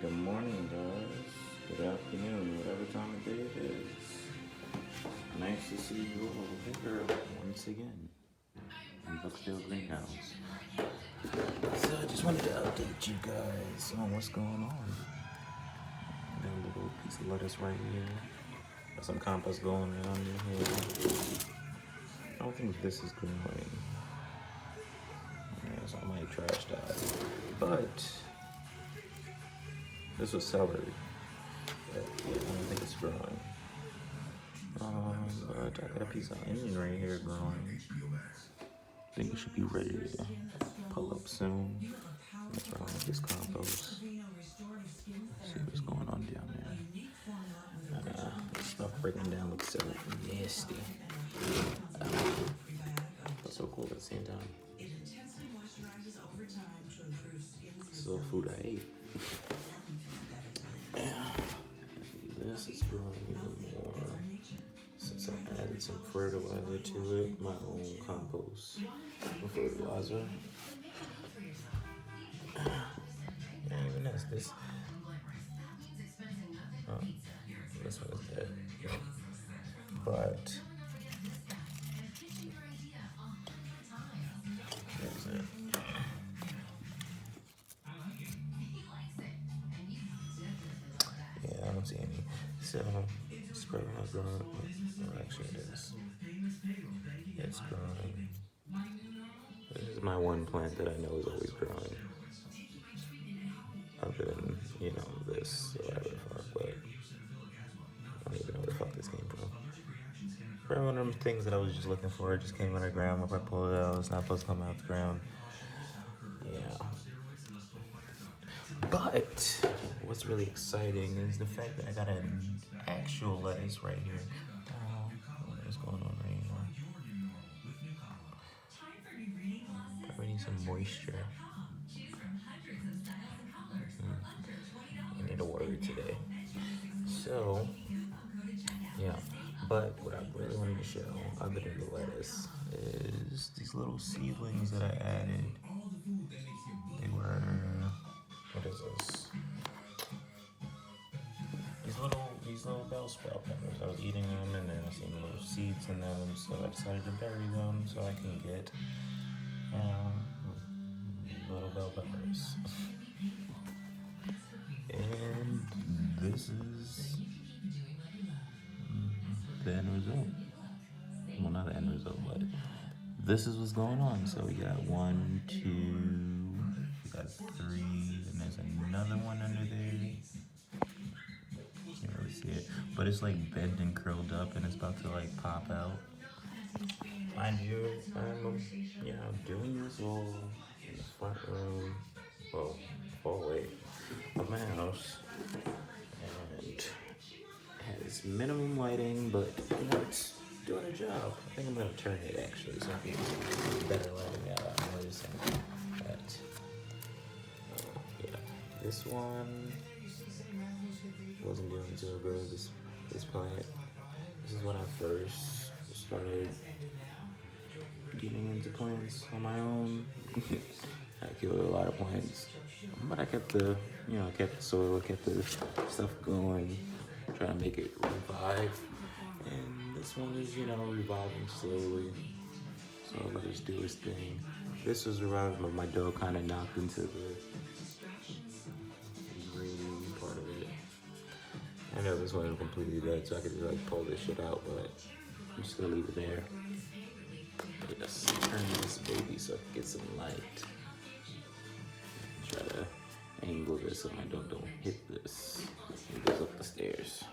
Good morning, guys. Good afternoon, whatever time of day it is. Nice to see you all here once again in Bugzdale Greenhouse. So I just wanted to update you guys on what's going on. Got a little piece of lettuce right here. Got some compost going on in here. I don't think this is growing. Yeah, so I might trash that. But this was celery. But yeah, I don't think it's growing. But I got a piece of onion right here growing. I think it should be ready to pull up soon. That's wrong with this compost. See what's going on down there. This stuff breaking down looks so nasty. But so cool at the same time. So food I ate. This is growing even more since I added some fertilizer to it, my own compost fertilizer. And even this one is dead. But there's it. Yeah, I don't see any. So it's probably not growing. Well, actually it is. It's growing. This is my one plant that I know is always growing. Other than, this or whatever the fuck, but I don't even know where the fuck this came from. Probably one of them things that I was just looking for. It just came out of the ground. If I pull it out, it's not supposed to come out of the ground. Yeah. But what's really exciting is the fact that I got an actual lettuce right here. What's going on right here? Probably need some moisture. I need a word today. So, yeah. But what I really wanted to show, other than the lettuce, is these little seedlings that I added. They were, what is this? These little bell sprout peppers. I was eating them and then I seen little seeds in them, so I decided to bury them so I can get little bell peppers. And this is the end result. Well, not the end result, but this is what's going on. So we got 1, 2, we got 3, and there's another one under there. Can't really see it, but it's like bent and curled up, and it's about to like pop out. Mind you, I'm doing this all in the front room, well, far away of my house, and has minimum lighting, but it's doing a job. I think I'm gonna turn it actually, so I can get better lighting out. I'm noticing that. Yeah, this one wasn't doing so good. This plant. This is when I first started getting into plants on my own. I killed a lot of plants, but I kept the soil, I kept the stuff going, trying to make it revive. And this one is, reviving slowly. So I'll let it do its thing. This was reviving, but my dough kind of knocked into the green part of it. I know this one is completely dead, so I could just like pull this shit out, but I'm just gonna leave it there. Yes, turn this baby so I can get some light. Try to angle this so my dog don't hit this. It goes up the stairs.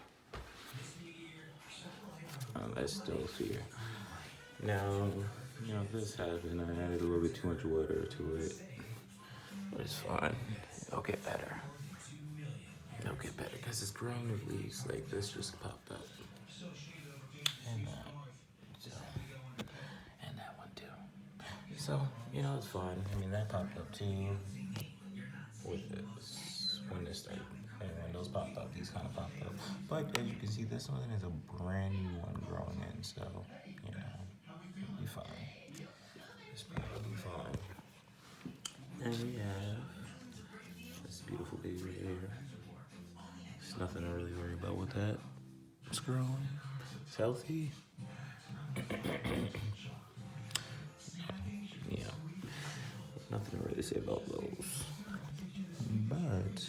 That's still here. Now, this happened. I added a little bit too much water to it, but it's fine. It'll get better. It'll get better because it's growing with leaves. Like this just popped up, and and that one too. So it's fine. I mean that popped up too. With this, when this started, and when those popped up, these kind of popped up. But as you can see, this one is a brand new one growing in, so it'll be fine. It's probably fine. And we have this beautiful baby here. Nothing to really worry about with that. It's growing. It's healthy. Yeah. Nothing to really say about those. But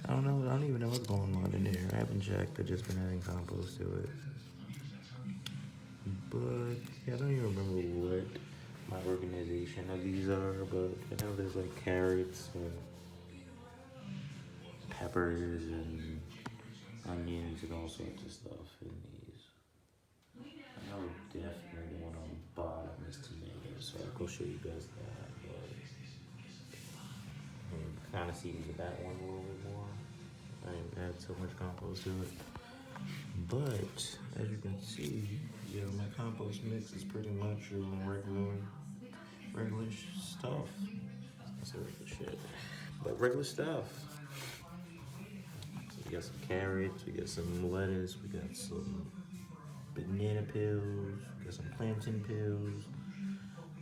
I don't know. I don't even know what's going on in there. I haven't checked. I've just been adding compost to it. But yeah, I don't even remember what my organization of these are. But I know there's like carrots and peppers and onions and all sorts of stuff in these. I know definitely the one on the bottom is tomatoes, so I'll go show you guys that. But kind of seeds of that one a little bit more. I didn't add so much compost to it. But as you can see, yeah, my compost mix is pretty much regular stuff. That's regular shit. But regular stuff. So we got some carrots, we got some lettuce, we got some banana peels, we got some plantain peels,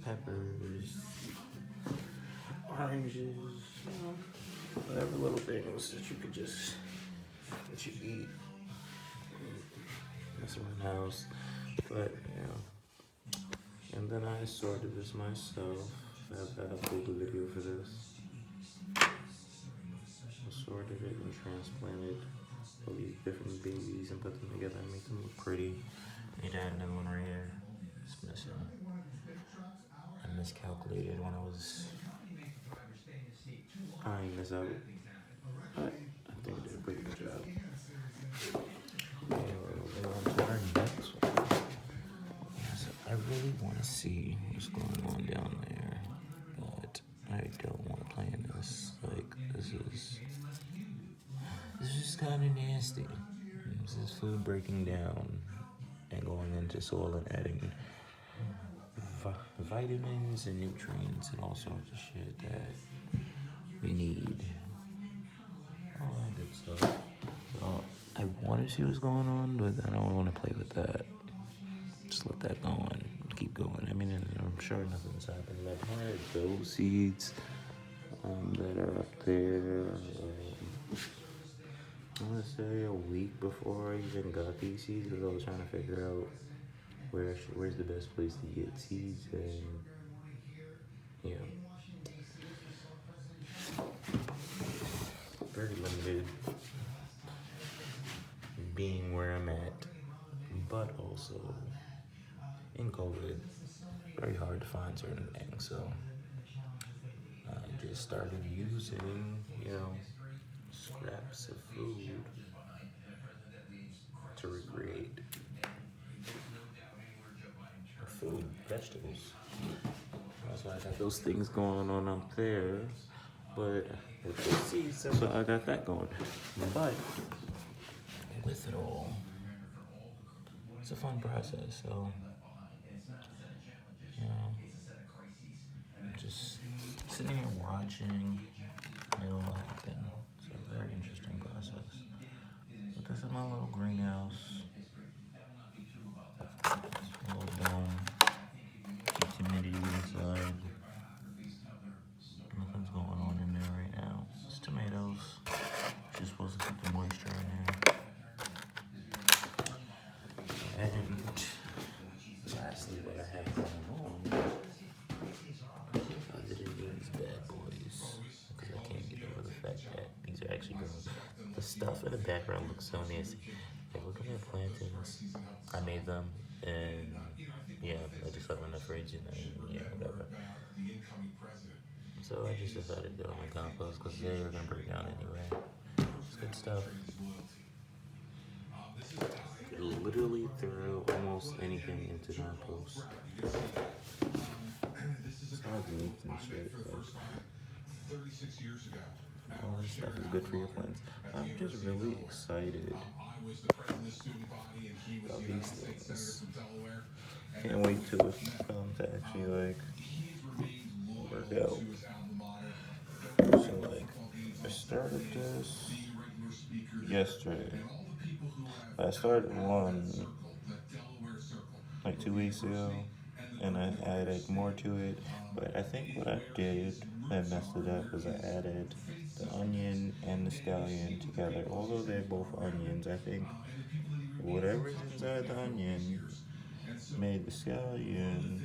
peppers, oranges, whatever little things that you could just that you eat. Mess around the house. But yeah. And then I sorted this myself. I've uploaded a video for this. I sorted it and transplanted all these different babies and put them together and make them look pretty. Need to add another one right here. It's missing. I miscalculated when I was eyeing this out. But I think I did a pretty good job. Moving on to our next one. So I really want to see what's going on down there, but I don't want to play in this. Like, this is just kind of nasty. This is food breaking down and going into soil and adding vitamins and nutrients and all sorts of shit that we need. All that good stuff. So I want to see what's going on, but I don't want to play with that. Just let that go on. Keep going. I mean, I'm sure nothing's happened. I've had those seeds that are up there. I want to say a week before I even got these seeds, because I was trying to figure out where's the best place to get seeds, and yeah, very limited being where I'm at, but also in COVID, very hard to find certain things. So I just started using, scraps of food to recreate food, vegetables. That's why I got those things going on up there. But with the seeds, so I got that going. But with it all, it's a fun process. So, just sitting here watching it all happen. It's a very interesting process. But this is my little greenhouse. A little dome. Keep humidity inside. Nothing's going on in there right now. It's tomatoes. Just supposed to keep the moisture in there. And lastly, what I have going on, other than these bad boys, because I can't get over the fact that these are actually growing. The stuff in the background looks so nasty. Like, look at my plantains. I made them, and yeah, I just left them in the fridge, and then, whatever. So I just decided to do it on my compost, because they were going to break down anyway. It's good stuff. Literally throw almost anything into compost. It's hard to make some shit, but all this stuff is good for your plants. I'm just really excited about these things. Can't wait to actually work out. So I started this yesterday. I started one 2 weeks ago, and I added more to it. But I think what I did I messed it up because I added the onion and the scallion together. Although they're both onions, I think whatever's inside the onion made the scallion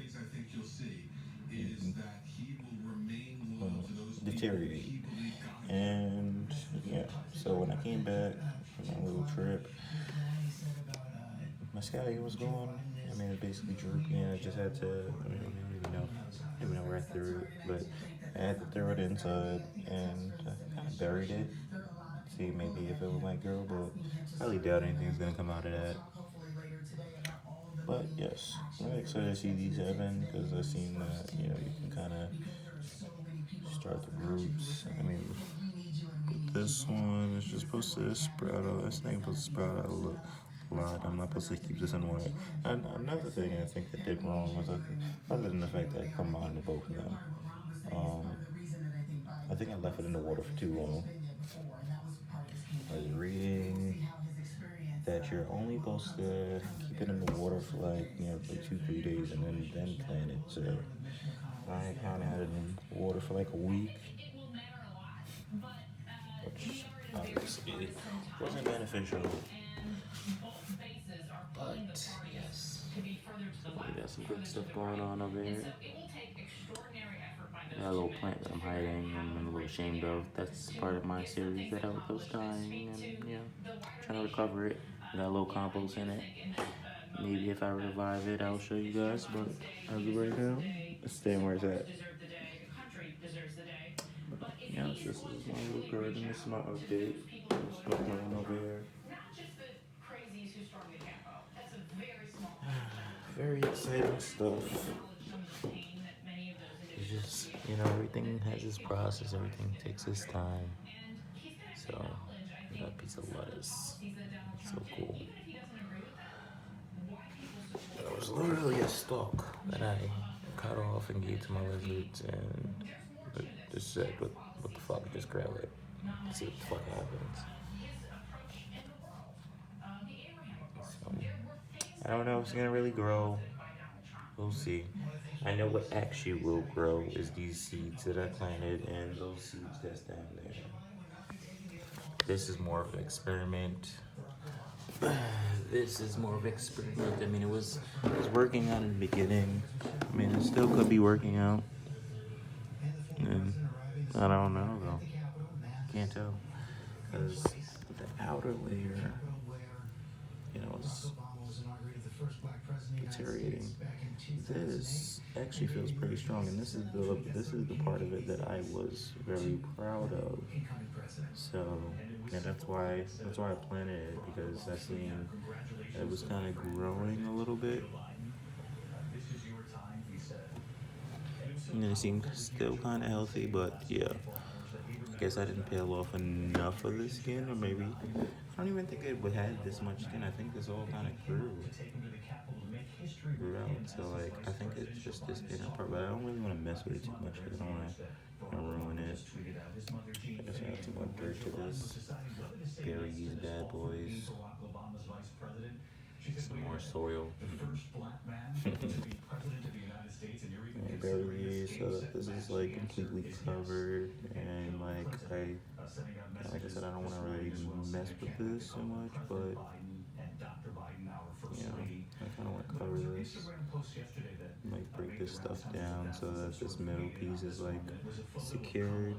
deteriorate. And yeah, so when I came back from my little trip, my scallion was gone. I mean, it basically droopy, and I just had to. I don't even know where I threw it, but I had to throw it inside and kind of buried it. See, maybe if it was my girl, but I highly doubt anything's gonna come out of that. But yes, I'm really excited to see these happen because I've seen that you can kind of start the roots. I mean, this one is just supposed to sprout out. This thing supposed to sprout out a lot. I'm not supposed to keep this in water. And another thing I think I did wrong was other than the fact that I combined both of them, um, I think I left it in the water for too long. I was reading that you're only supposed to keep it in the water for like 2 3 days and then plant it. So I kind of had it in water for like a week, which obviously wasn't beneficial. But yes, so we got some good stuff going on over here. Got a little plant that I'm hiding and I'm a little ashamed of. That's part of my series that I was dying and trying to recover it. Got a little compost in it. Maybe if I revive it, I'll show you guys. But as of right now, it's staying where it's at. Yeah, it's just this one little garden. This is my update. What's going on over here? Very exciting stuff. It's just, everything has its process, everything takes its time. So, that piece of lettuce, so cool. It was literally a stalk that I cut off and gave to my lizards, and just said, what the fuck, just grab it. See what the fuck happens. So, I don't know if it's gonna really grow. We'll see. I know what actually will grow is these seeds that I planted and those seeds that's down there. This is more of an experiment. This is more of an experiment. I mean, it was working out in the beginning. I mean, it still could be working out. And I don't know though. Can't tell because the outer layer, is deteriorating. This actually feels pretty strong, and this is the part of it that I was very proud of. So, yeah, that's why I planted it because I seen it was kind of growing a little bit, and it seemed still kind of healthy. But yeah, I guess I didn't peel off enough of the skin, or maybe I don't even think it would have this much skin. I think this all kind of grew out. So like, I think it's just this inner part, but I don't really want to mess with it too much because I don't want to ruin it. I guess I have too much dirt to this. Bury these bad boys. Some more soil. Bury these so that this is like completely covered, and like I said, I don't want to really mess with this so much, but I kind of want to cover this. Might break this stuff down so that this middle piece is like secured.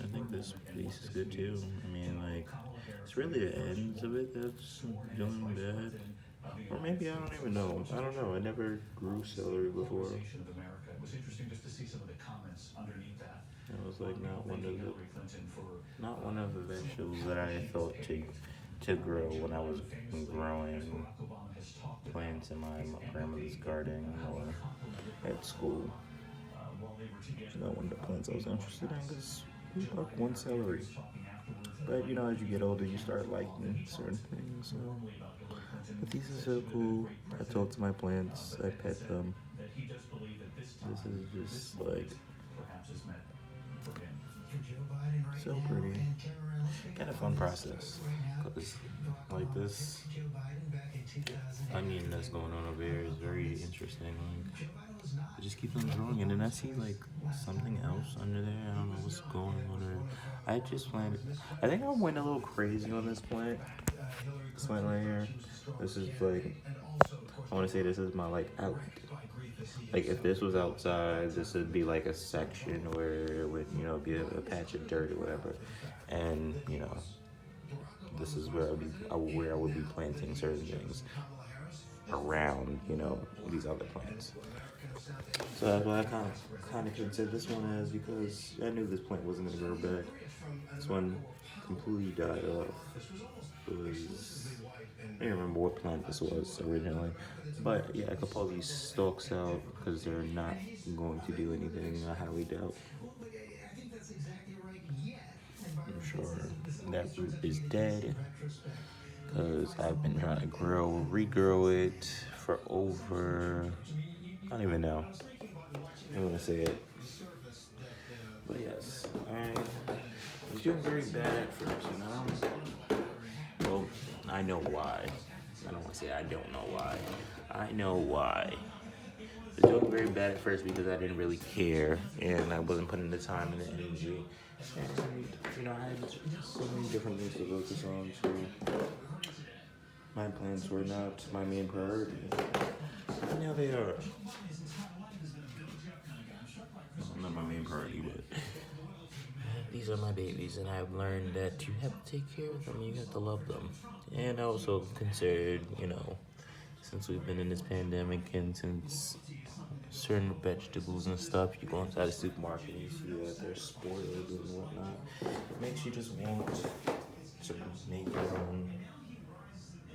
I think this piece is good too. I mean, like, it's really the ends of it that's doing bad. Or maybe I don't even know. I don't know. I never grew celery before. It was like not one of the vegetables that I thought to grow when I was growing plants in my grandmother's garden or at school. It's not one of the plants I was interested in because we like one celery. But as you get older, you start liking certain things. So. But these are so cool. I talk to my plants. I pet them. This is just like so pretty. kind of fun process. Cause like this onion that's going on over here is very interesting. Like it just keeps on growing, and then I see like something else under there. I don't know what's going on there. I just planted. I think I went a little crazy on this plant. This plant right here. This is like I want to say this is my like out. Like if this was outside, this would be like a section where it would be a patch of dirt or whatever, and this is where I would be planting certain things around these other plants. So that's why I kind of considered this one as because I knew this plant wasn't gonna grow back. This one completely died off. It was I don't remember what plant this was originally, but yeah, I could pull these stalks out because they're not going to do anything. I highly doubt. I'm sure that root is dead because I've been trying to regrow it for over. I don't even know. I don't want to say it, but yes, I was doing very bad at first, Well, I know why. I don't want to say I don't know why. I know why. I was doing very bad at first because I didn't really care and I wasn't putting the time and the energy. And I had so many different things to focus on, so my plans were not my main priority. And now they are. Well, not my main priority, but these are my babies, and I've learned that you have to take care of them, you have to love them. And I also considered, since we've been in this pandemic and since certain vegetables and stuff, you go inside the supermarket and you see that they're spoiled and whatnot. It makes you just want to make your own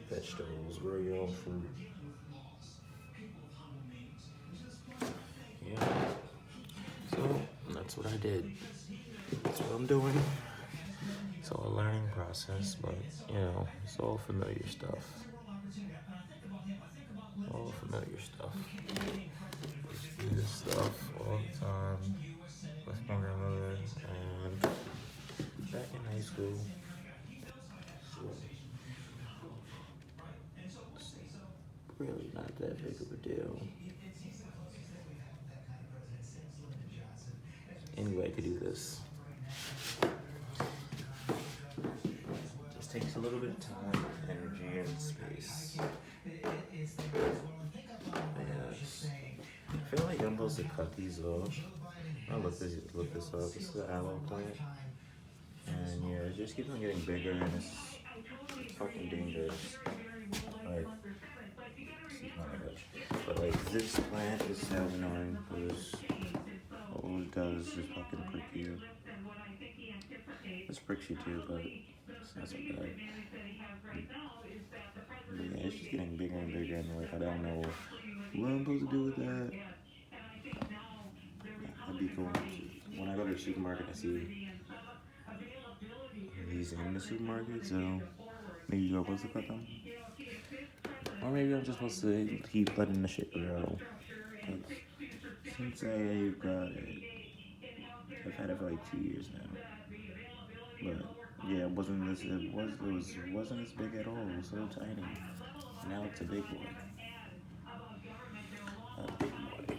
vegetables, grow your own fruit. Yeah. So that's what I did. That's what I'm doing. It's all a learning process, but it's all familiar stuff. All familiar stuff. Used to do this stuff all the time with my grandmother and back in high school. So it's really not that big of a deal. Any way to do this. Just takes a little bit of time, energy, and space. Yes. I feel like I'm supposed to cut these off. I'll look this up. This is an aloe plant. And yeah, it just keeps on getting bigger and it's fucking dangerous. Like, oh my gosh. But like this plant is so annoying because all it does is just fucking prick you. This pricks you too, but it's not so bad. But yeah, it's just getting bigger and bigger and like I don't know what I'm supposed to do with that. I'd be going to, when I go to the supermarket I see these in the supermarket, so maybe you're supposed to cut them. Or maybe I'm just supposed to keep letting the shit grow. Since I've got it, I've had it for like 2 years now. But yeah, wasn't as big at all. It was so tiny. Now it's a big one. A big boy.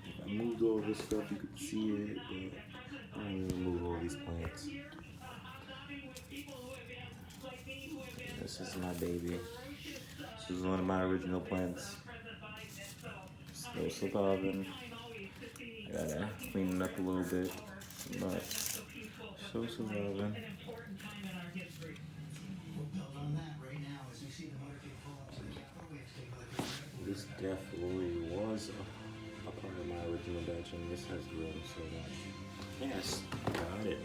If I moved all this stuff, you could see it, but I don't even move all these plants. This is my baby. This is one of my original plants. Still surviving. I gotta clean it up a little bit, but still surviving. This definitely was a part of my original batch, and this has grown so much. Yes, I got it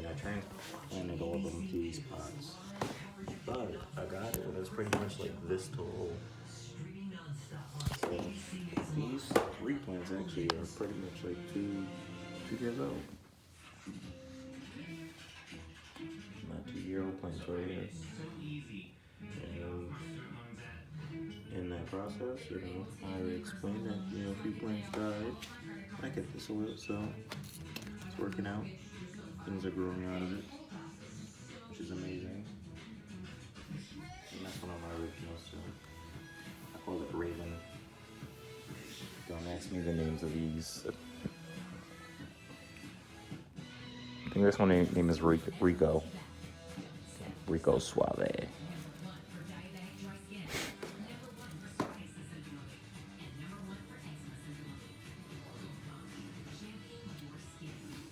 I transplanted all of them to these pots. But I got it when it was pretty much like this tall. So these 3 plants actually are pretty much like 2 years old. My 2-year-old plants right here. And in that process, I explained that, a few plants died. I kept the soil, so it's working out. things are growing out of it, which is amazing. And that's one of my originals too. I call it Raven. Don't ask me the names of these. I think this one name is Rico. Rico Suave.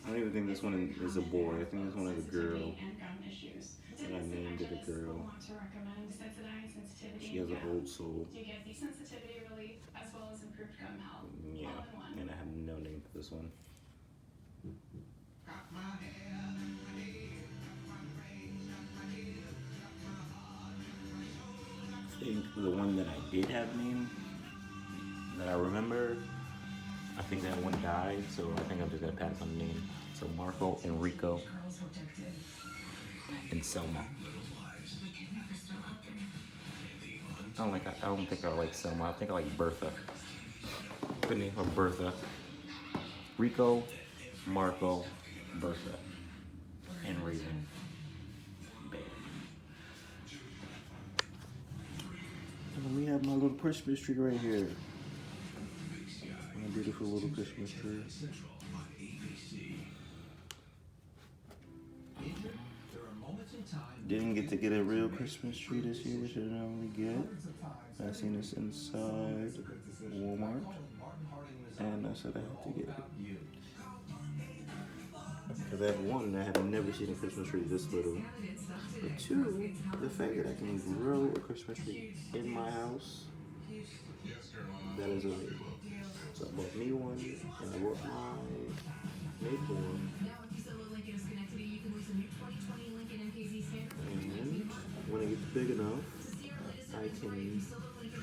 I don't even think this one is a boy. I think this one is a girl. And I named it a girl. She has a old soul. Yeah, and I have no name for this one. I think the one that I did have named, that I remember, I think that one died, so I think I'm just gonna pass on the name. So Marco, Enrico, and Selma. I don't think I like Selma. I think I like Bertha. The name of Bertha. Rico, Marco, Bertha, and Raven. Bam. And we have my little Christmas tree right here. My beautiful little Christmas tree. Didn't get to get a real Christmas tree this year, which I normally get. I seen this inside Walmart, and I said I had to get it. Because I have one, I have never seen a Christmas tree this little. But two, the fact that I can grow a Christmas tree in my house, that is amazing. So I bought me one, and I bought my maple one. And when it gets big enough, I can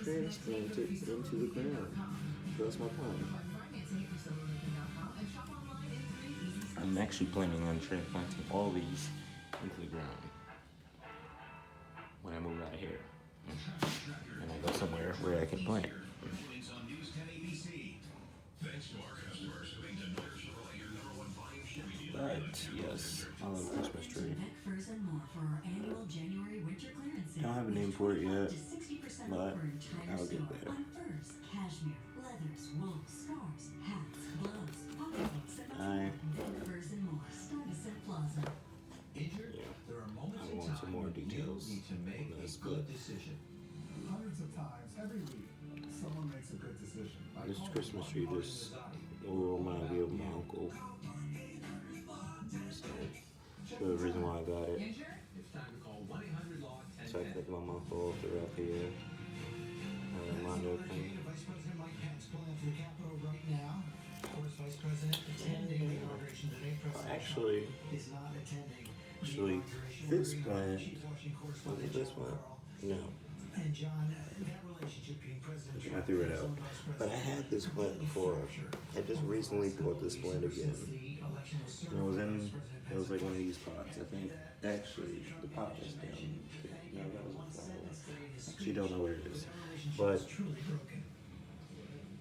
transplant it into the ground. So that's my plan. I'm actually planning on transplanting all these into the ground when I move out of here. And I go somewhere where I can plant. But yes, I love Christmas tree. I don't have a name for it yet, but I'll get there. I want some more details on this, but this Christmas tree just will remind me of my uncle. So, the reason why I got it. So I can take my uncle throughout the year. Actually, this plant, was it this one? No. I threw it out. But I had this plant before. I just recently bought this plant again. And it was like one of these pots. I think, actually, the pot is down. No, that was a flower. Actually, don't know where it is. But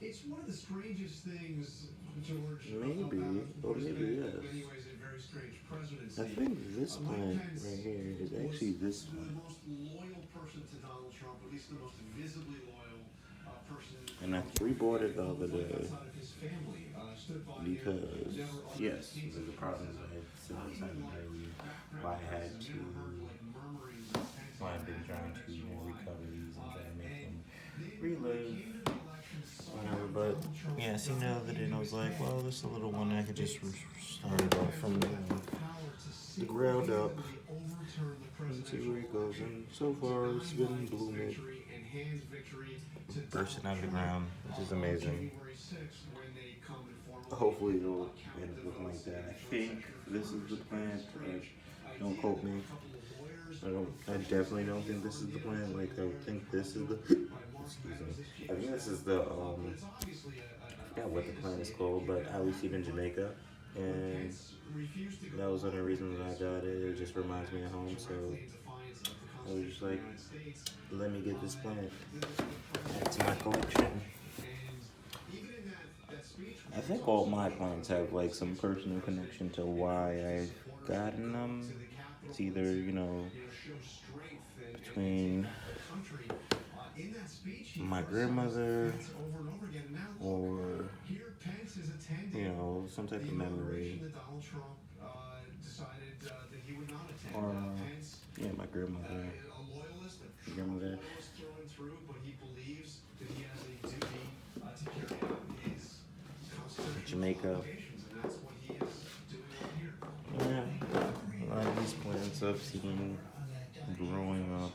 it's one of the strangest things, George. Maybe, or maybe yes. I think this plant right here is actually this plant. And I rebought it the other day because, yes, the problem is I had said I was having why I had to, why I've been trying to recover these and try to make them relive. Whatever, but yeah, see now that I was like, well, this is a little one I could just start it off from the ground up and see where it goes. And so far, it's been blooming, bursting out of the ground, which is amazing. Hopefully, it'll end up looking like that. I think this is the plant. Don't quote me. I definitely don't think this is the plant. Like, I think this is the. Excuse me. I think this is the. I forgot what the plant is called, but I was in Jamaica, and that was one of the reasons I got it. It just reminds me of home, so I was just like, let me get this plant. Add to my collection. I think all my plants have like some personal connection to why I gotten them. It's either, between my grandmother or, some type of memory. Or, yeah, my grandmother. Jamaica. Yeah, a lot of these plants I've seen growing up,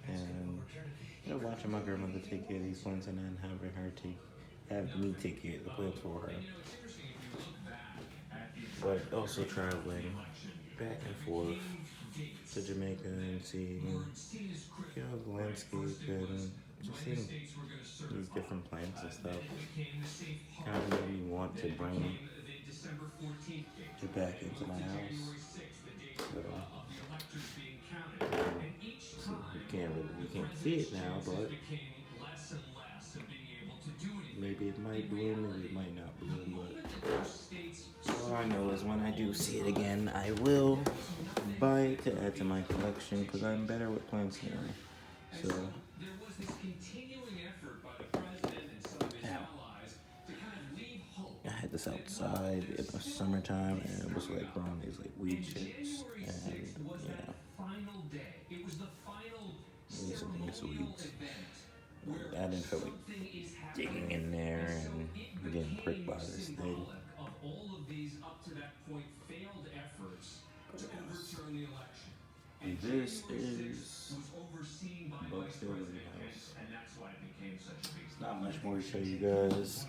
and watching my grandmother take care of these plants and then having her have me take care of the plants for her. But also traveling back and forth to Jamaica and seeing, the landscape and just seeing these different plants and stuff. Kind of made me want to bring it back into my house. So, you can't see it now, but maybe it might bloom, maybe it might not bloom. But all I know is when I do see it again, I will buy it to add to my collection because I'm better with plants now. So, I had this outside in the summertime, and it was like growing these like weed chips, and these weeds. I didn't feel like digging in there and getting pricked by this thing. And this is Bugzdale Greenhouse. Not much more to show you guys.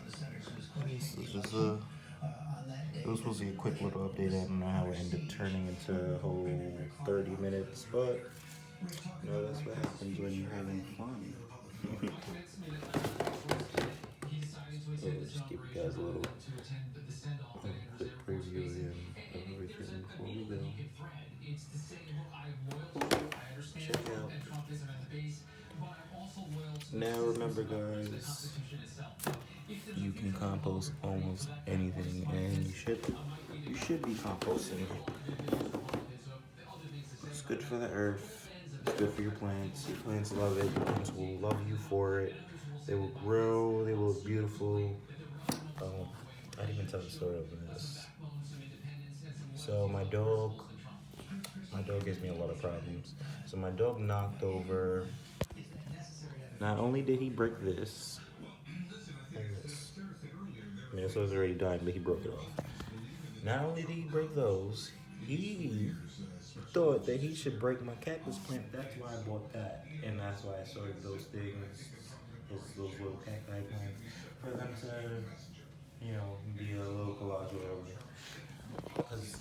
This is just it was supposed to be a quick little update. I don't know how it ended up turning into a whole 30 minutes, but that's what happens when you're having fun. So just give you guys a little quick preview of everything before we go. Check out. Now remember, guys, you can compost almost anything, and you should be composting. It's good for the earth. It's good for your plants. Your plants love it. Your plants will love you for it. They will grow. They will look beautiful. I didn't even tell the story of this. So my dog gives me a lot of problems. So my dog knocked over. Not only did he break this and this. I mean, this was already dying, but he broke it off. Not only did he break those, he thought that he should break my cactus plant. That's why I bought that, and that's why I started those things, those little cacti plants, for them to, be a little collage or whatever. Because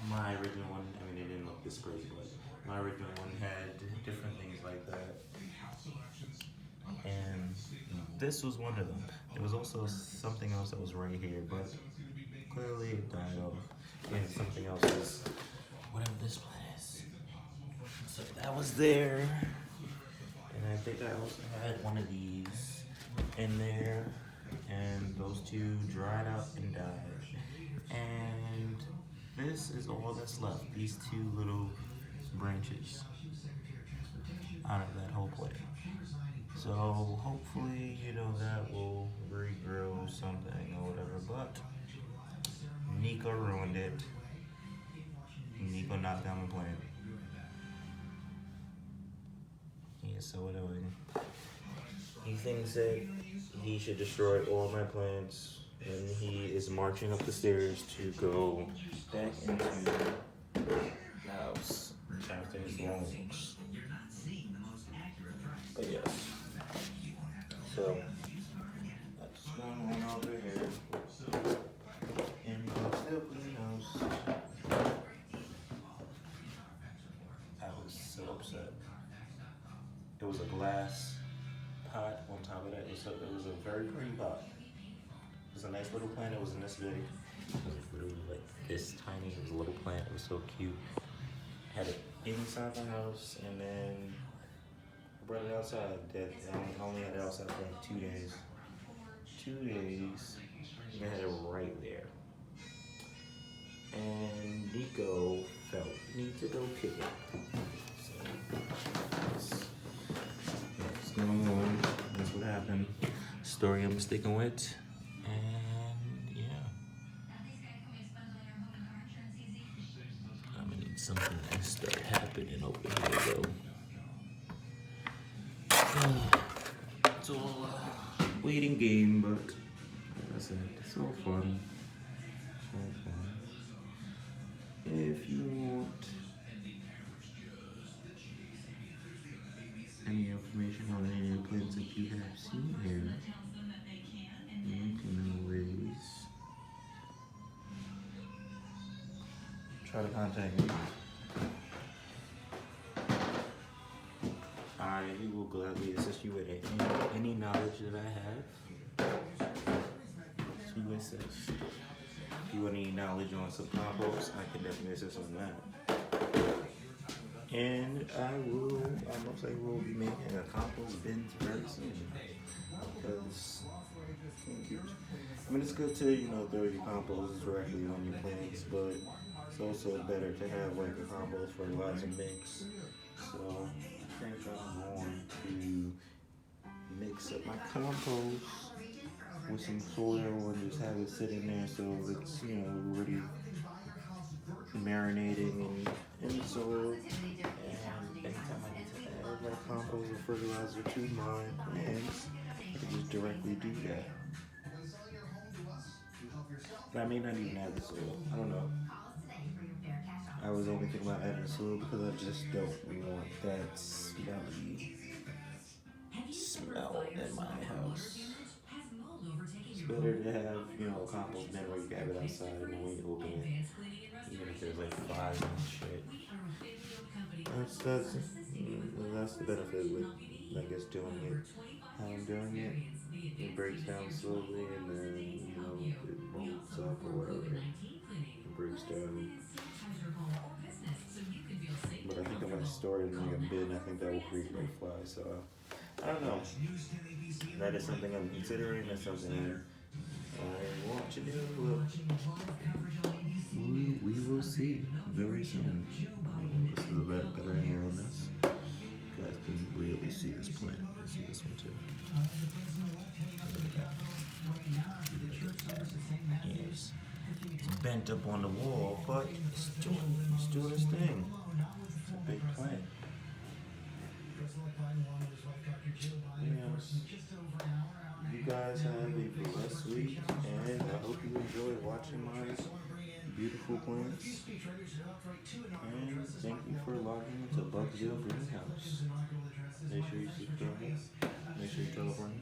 my original one, I mean, it didn't look this great, but my original one had different things like that. And this was one of them. There was also something else that was right here, but clearly it died off. And something else is whatever this plant is. So that was there. And I think I also had one of these in there. And those two dried up and died. And this is all that's left. These two little branches out of that whole plant. So hopefully, that will regrow something or whatever. But Nico ruined it. Nico knocked down the plant. He is so annoying. He thinks that he should destroy all my plants, and he is marching up the stairs to go back into the house after his lunch. But yes. So that's going on over here in Bugzdale Greenhouse. I was so upset. It was a glass pot on top of that. It was a very pretty pot. It was a nice little plant. It wasn't this big. It was literally like this tiny. It was a little plant. It was so cute. I had it inside the house, and then I brought it outside. I only had it outside for like 2 days. 2 days. I had it right there. And Nico Okay. So what's going on? That's what happened. Story I'm sticking with. And yeah. I'm gonna need something to start happening over here though. It's all waiting game, but like I said, it's all fun. It's all fun. If you want any information on any of the plans that you have seen here, you can always try to contact me. I will gladly assist you with any knowledge that I have to assist. If you want any knowledge on some combos, I can definitely assist on that. And I most likely will be making a compost bin very soon. Because, I mean, it's good to, throw your compost directly on your plants, but it's also better to have like a compost fertilizer mix. So, I think I'm going to mix up my compost with some soil and just have it sitting there so it's, already marinating in the soil. And anytime I need to add like compost or fertilizer to my plants, I can just directly do that. But I may not even add the soil. I don't know. I was only thinking about adding the soil because I just don't want that smelly smell in my house. It's better to have, a compost bin where you can have it outside and then when you open it, even if there's like flies and shit. That's the benefit with, I guess, doing it how I'm doing it. It breaks down slowly and then, it molds up or whatever. It breaks down. But I think I might store it in like a bin. I think that will create like flies. So I don't know. That is something I'm considering. That's something I want to do. We will see very soon. This is a better angle on this. You guys can really see this plant. You see this one too. Yes. It's bent up on the wall, but it's doing its thing. It's a big plant. Yes. You guys have a blessed week, and I hope you enjoy watching my beautiful plants. And thank you for logging into Bugzdale Greenhouse. Make sure you subscribe. Make sure you tell a friend.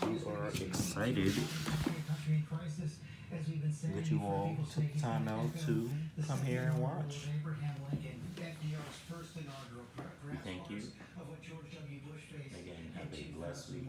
We are excited that you all took time out to come here and watch. We thank you. Again, have a blessed week.